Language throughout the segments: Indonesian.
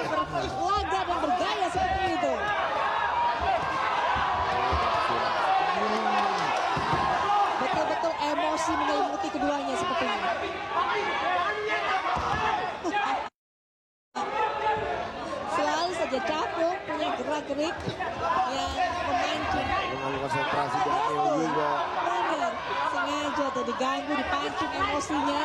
lagi berlaga dan bergaya seperti itu. Betul-betul emosi menyelimuti keduanya sepertinya. Selalu saja Capung punya gerak-gerik yang memancing. Mengalami konsentrasi Daniel juga. Benar, sengaja tuh diganggu, dipancing emosinya.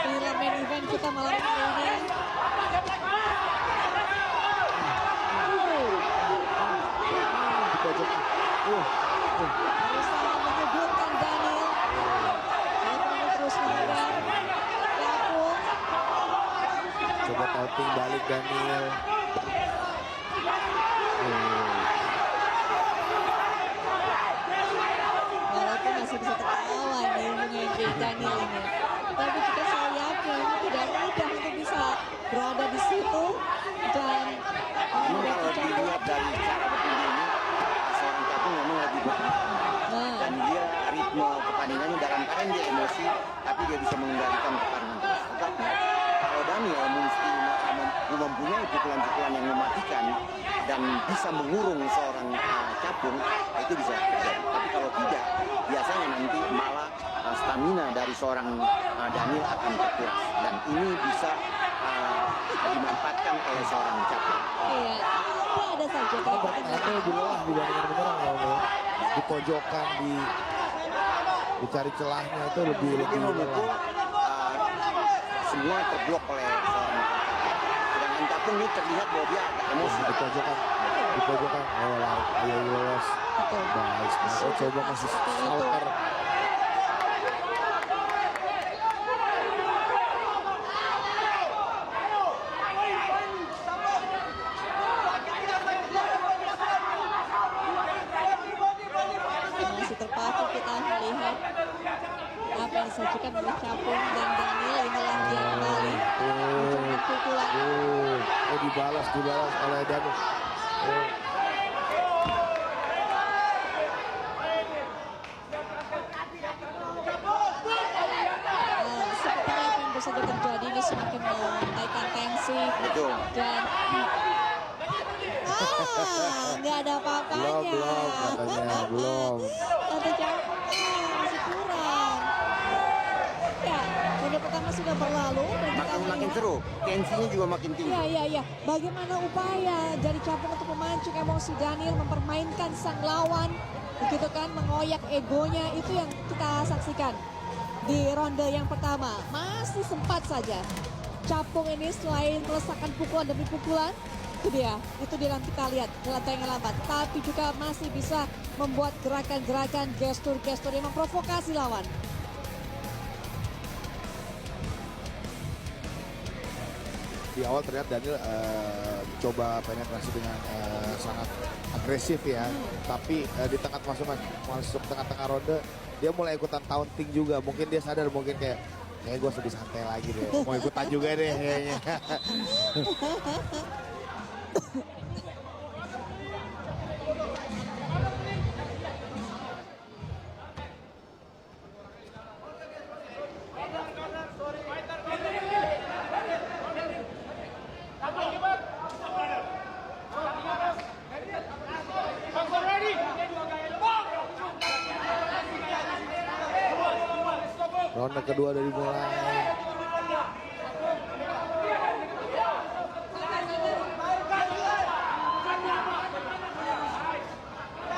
Inilah main event kita malam ini. Berusaha menyebutkan Daniel. Capung terus mengejar. Capung. Coba tapping balik Daniel. Walaupun masih bisa tertawa nih mengenai Daniel ini, tapi juga saya yakin tidak mudah untuk bisa berada di situ dan Memang kalau dilihat dari cara bertanding ini, seorang Capung memang lagi dan dia ritme pertandingannya dalam keadaan dia emosi, tapi dia bisa mengendalikan pertandingan terus. Tetapi kalau Daniel mesti mempunyai pukulan-pukulan yang mematikan dan bisa mengurung seorang Capung, itu bisa terjadi. Tapi kalau tidak, biasanya nanti malah stamina dari seorang Daniel akan terkuras dan ini bisa dimanfaatkan oleh seorang Capung. Iya, ada saja kalau Pertahanannya lebih lelah dibandingkan menyerang ya. Di pojokan, dicari celahnya itu lebih memukul lelah. semua terblok oleh seorang Capung. Sedangkan Capung ini terlihat bahwa dia agak emosi. Di pojokan. Oh, ayo lolos. Baik, oh, coba masih counter. masih terpaku kita melihat apa yang disajikan oleh Capung dan Daniel. Inilah dia kembali mencoba pukulan. Dibalas oleh Daniel. Seperti apa yang baru saja terjadi ini semakin menaikkan tensi. Betul. Dan nggak ada apa-apanya. Belum katanya, belum. Satu jam masih kurang. Ya, ronde pertama sudah berlalu dan kita Makin melihat. seru, tensinya juga makin tinggi. Iya. Bagaimana upaya dari Capung untuk memancing emosi Daniel, mempermainkan sang lawan, begitu kan, mengoyak egonya, itu yang kita saksikan di ronde yang pertama. Masih sempat saja Capung ini selain melesakan pukulan demi pukulan, itu dia yang kita lihat yang lambat, tapi juga masih bisa membuat gerakan-gerakan, gestur-gestur yang memprovokasi lawan. Di awal terlihat Daniel coba penetrasi dengan sangat agresif ya, tapi di tengah masuk tengah-tengah ronde dia mulai ikutan taunting juga. Mungkin dia sadar, mungkin kayak gue lebih santai lagi deh, mau ikutan juga deh kayaknya. Ronde kedua dari mulai.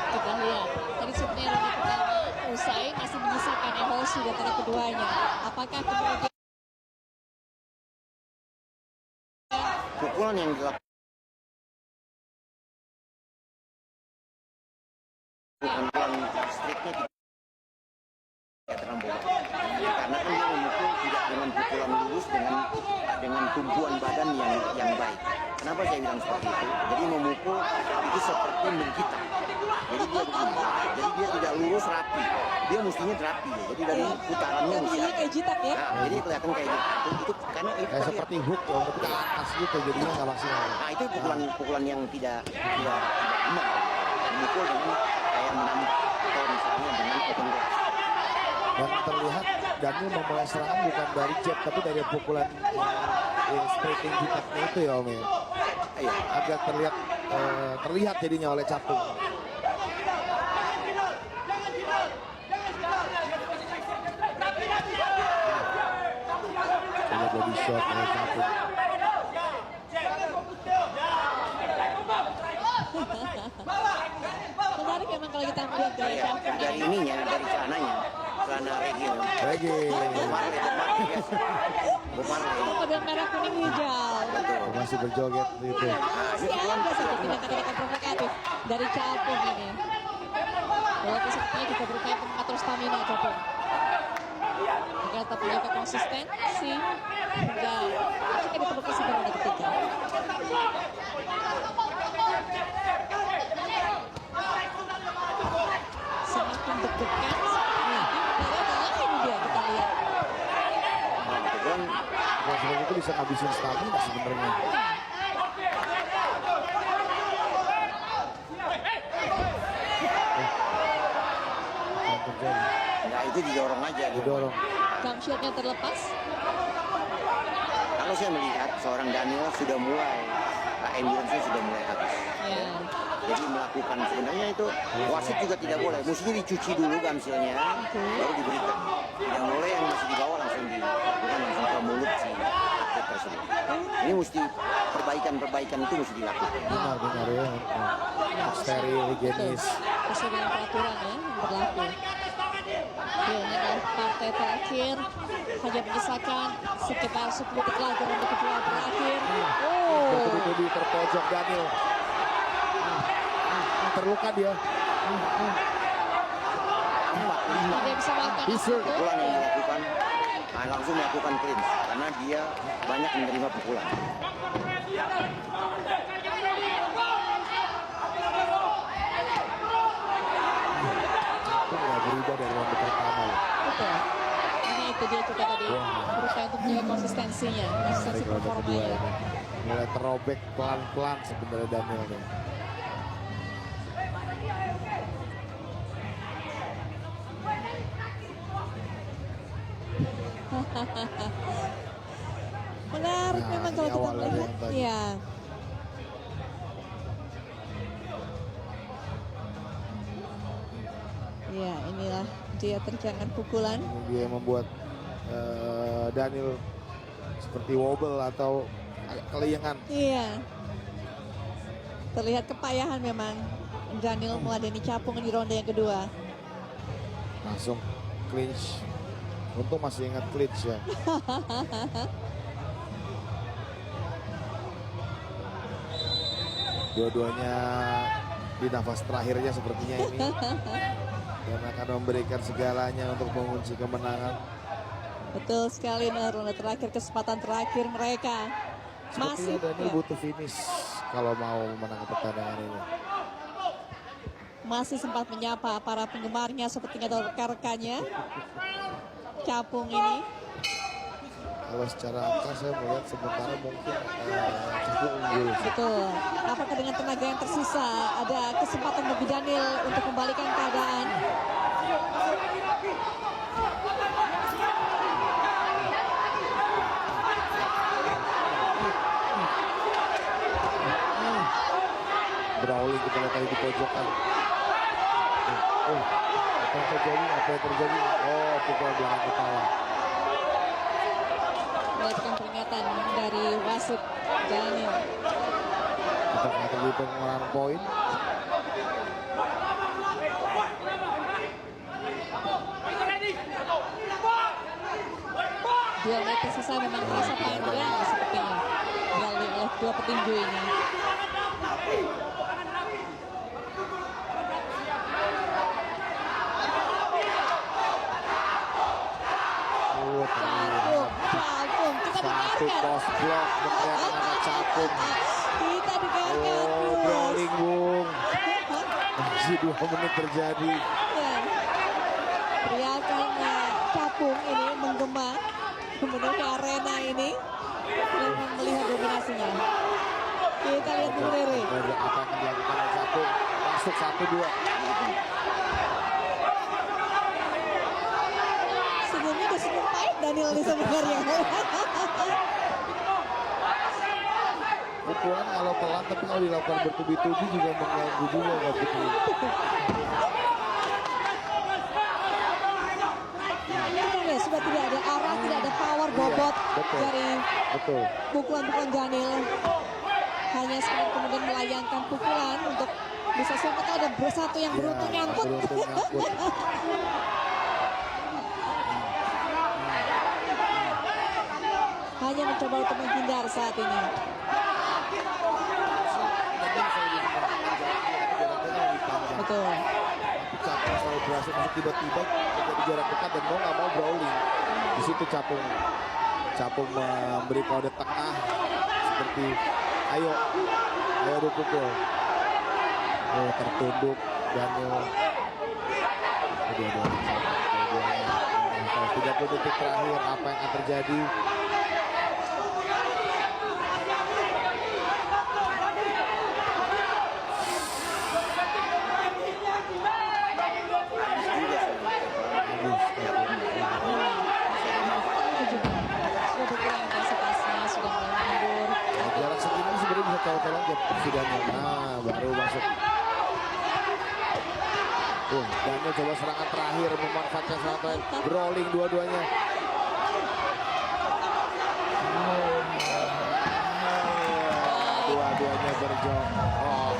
Kita lihat tadi sebenarnya ronde pertama usai masih menyisakan emosi di antara keduanya. Apakah kemudian Pukulan yang dilakukan striknya tidak terlampau karena kan dia memukul tidak dengan pukulan lurus, dengan tumpuan badan yang baik. Kenapa saya bilang seperti itu? Jadi memukul itu seperti menggita. Jadi dia begini, jadi dia tidak lurus rapi, dia mestinya rapi. Jadi dari putarannya mesti kayak jitak ya? Nah, jadi kelihatan kayak gitu. Itu karena itu Kayak seperti hook ya, tapi ke atas gitu, jadinya nggak maksimal. Nah, itu pukulan yang tidak benar. Memukul dengan kayak menang atau misalnya dengan open glass. Dan terlihat Daniel memulai serangan bukan dari jab tapi dari pukulan yang splitting jitatnya itu ya Om ya. Iya. Agak terlihat jadinya oleh Capung. Coba body shot oleh Capung. Menarik memang kalau kita melihat gaya Iya, Capung dari ini. ininya, dari celananya, celana reggae. Lagi. Bob Marley biasa. Bob Marley. Model merah kuning hijau. Betul. Masih berjoget gitu. Masih ada saja tindakan-tindakan provokatif dari Capung ini. Walaupun sepertinya juga berupaya untuk mengatur stamina Capung. Agar tetap menjaga konsistensi hingga ketika ditemukan di ronde ketiga. Semakin deg-degan sepertinya. Ini dia kita lihat. Nah, itu kan Kalau seperti itu bisa ngabisin stamina sebenarnya. Yang terjadi. nah itu didorong aja. Didorong. Jump shotnya terlepas. Kalau saya melihat seorang Daniel sudah mulai, endurance-nya sudah mulai habis. Ya. Jadi melakukan sebenarnya itu wasit juga tidak boleh. Mestinya dicuci dulu gamsilnya, baru diberikan. Tidak boleh yang masih di bawah langsung bukan langsung ke mulut si atlet tersebut. Ini mesti perbaikan itu mesti dilakukan. Benar ya. Untuk steril, higienis. Sesuai dengan peraturan ya yang berlaku. Ya, ini adalah partai terakhir. Hanya menyisakan sekitar 10 detik lagi ronde kedua berakhir. Oh, Bertubi-tubi terpojok Daniel. Terluka dia. dia bisa melakukan Bisa. itu. Pukulan yang dilakukan, langsung melakukan clinch karena dia banyak menerima pukulan. Itu nggak berubah dari ronde pertama loh. Betul. Ini itu dia juga tadi berusaha untuk menjaga konsistensi Dari ronde kedua performanya. ini. Mulai terobek pelan-pelan sebenarnya Daniel nih. Menarik Nah, memang ini kalau kita awalnya melihat. yang tadi. Iya. Ya, inilah dia terjangan pukulan. Ini dia yang membuat Daniel seperti wobble atau agak kelingan. Iya. Terlihat kepayahan memang Daniel meladeni Capung di ronde yang kedua. Langsung clinch. Untung masih ingat clinch ya. Dua-duanya di nafas terakhirnya sepertinya ini. Dan akan memberikan segalanya untuk mengunci kemenangan. Betul sekali, nah ronde terakhir, kesempatan terakhir mereka. Sepertinya Masih Daniel ya, butuh finish kalau mau memenangkan pertandingan ini. masih sempat menyapa para penggemarnya sepertinya atau rekan-rekannya. Capung ini. Kalau secara angka saya melihat sementara mungkin cukup unggul. Betul. Apakah dengan tenaga yang tersisa ada kesempatan bagi Daniel untuk kembalikan keadaan? Brawling kita lihat tadi di pojokan. Apa yang terjadi? Apa yang terjadi? Oh, pukulan belakang kepala. Melakukan peringatan dari wasit Daniel. Apakah terjadi pengurangan poin? Dua menit tersisa memang terasa panjang sepertinya dilalui oleh dua petinju ini. Capung, kita Satu dengarkan. post block meneriakan nama Capung. Kita dengarkan. Oh, brawling bung. Masih 2 menit terjadi. Ya. Teriakan Capung ini menggema memenuhi arena ini dan melihat dominasinya. Kita lihat dulu Rere. Apa yang dilakukan oleh Capung? Masuk 1-2. Daniel ini sebenarnya. Pukulan kalau pelan tapi kalau dilakukan bertubi-tubi juga mengganggu juga Kak Putri. Kita lihat sudah tidak ada arah, tidak ada power bobot betul. dari Betul. pukulan-pukulan Daniel. Hanya sekedar kemudian melayangkan pukulan untuk bisa siapa tahu ada bersatu yang beruntung nyangkut. Beruntung nyangkut. Hanya mencoba untuk menghindar saat ini. Betul. Capung selalu berhasil masuk tiba-tiba menjadi jarak dekat dan mau nggak mau brawling. Di situ Capung memberi kode tengah seperti ayo dipukul. Oh, tertunduk Daniel. 30 detik terakhir apa yang akan terjadi? Sudah berkurang intensitasnya, sudah mulai mundur. Jarak segini sebenarnya bisa colok-colok ya Daniel. Nah, baru masuk. Daniel coba serangan terakhir memanfaatkan serangan terakhir. Brawling dua-duanya. Dua-duanya berjongkok.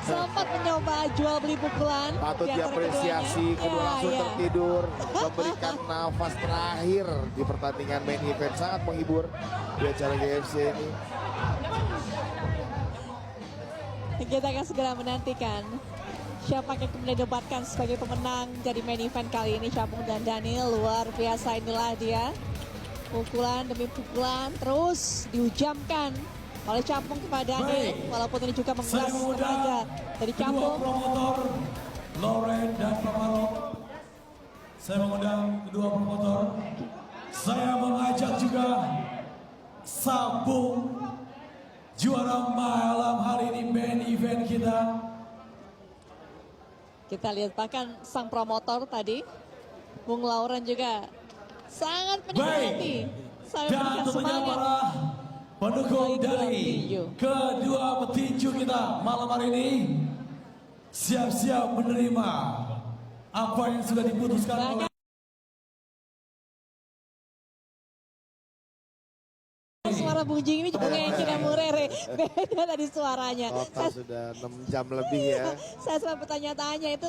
Sempat mencoba jual beli pukulan. Patut di antara diapresiasi, keduanya. kedua langsung Ya, ya. tertidur. Memberikan nafas terakhir di pertandingan main event. Sangat menghibur di acara GFC ini. Kita akan segera menantikan siapa yang kemudian didebatkan sebagai pemenang dari main event kali ini. Capung dan Daniel, luar biasa inilah dia. Pukulan demi pukulan terus dihujamkan oleh Capung kepada Daniel. Walaupun ini juga menguras tenaga dari Kedua Capung. promotor Loren dan Paparo. Saya mengundang kedua promotor. Saya mengajak juga Sabung, juara malam hari ini main event kita. Kita lihat bahkan sang promotor tadi, Bung Lauren juga sangat menikmati. Sangat Dan memberikan tentunya semangat. para pendukung Bagi dari petinju. kedua petinju kita malam hari ini siap-siap menerima apa yang sudah diputuskan oleh Suara Bung Jing ini juga yang Cina Murere. Beda tadi suaranya. Total sudah 6 jam lebih ya. Saya sempat bertanya-tanya itu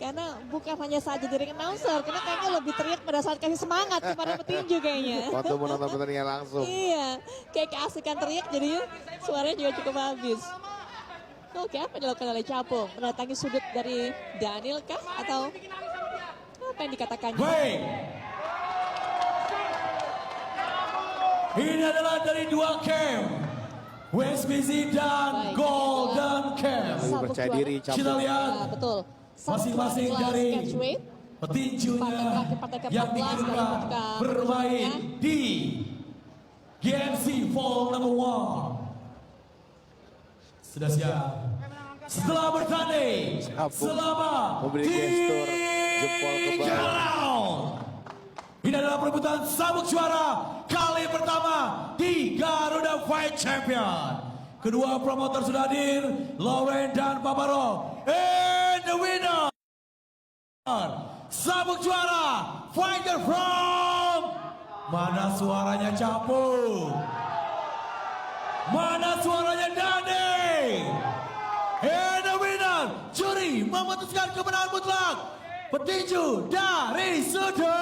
karena bukan hanya saja dari announcer, karena kayaknya lebih teriak pada saat kasih semangat kepada petinju kayaknya. Waktu menonton pertandingan langsung. Iya, kayak keasikan teriak jadinya suaranya juga cukup habis. Oke, apa yang dilakukan oleh Capung? Mendatangi sudut dari Daniel kah? Atau apa yang dikatakannya? Baik. Ini adalah dari dua camp, West BZ dan Baik, Golden Camp. Lebih Sabuk percaya juara. diri Kita Capung. lihat Nah, betul. Sabuk masing-masing juara kelas dari catchweight. petinjunya Partai terakhir, partai ke-14 yang dari dikirimkan pembuka bermain pertandingan. di GNC Fall Number 1. Sudah siap. Setelah bertanding Sabuk selama memberi gestur jempol ke 3 bawah. round. Ini adalah perebutan sabuk juara kali pertama di Garuda Fight Champion. Kedua promotor sudah hadir, Lauren dan Paparo. And the winner, sabuk juara, fighter from mana suaranya Capung, mana suaranya Dani. And the winner, juri memutuskan kemenangan mutlak petinju dari sudut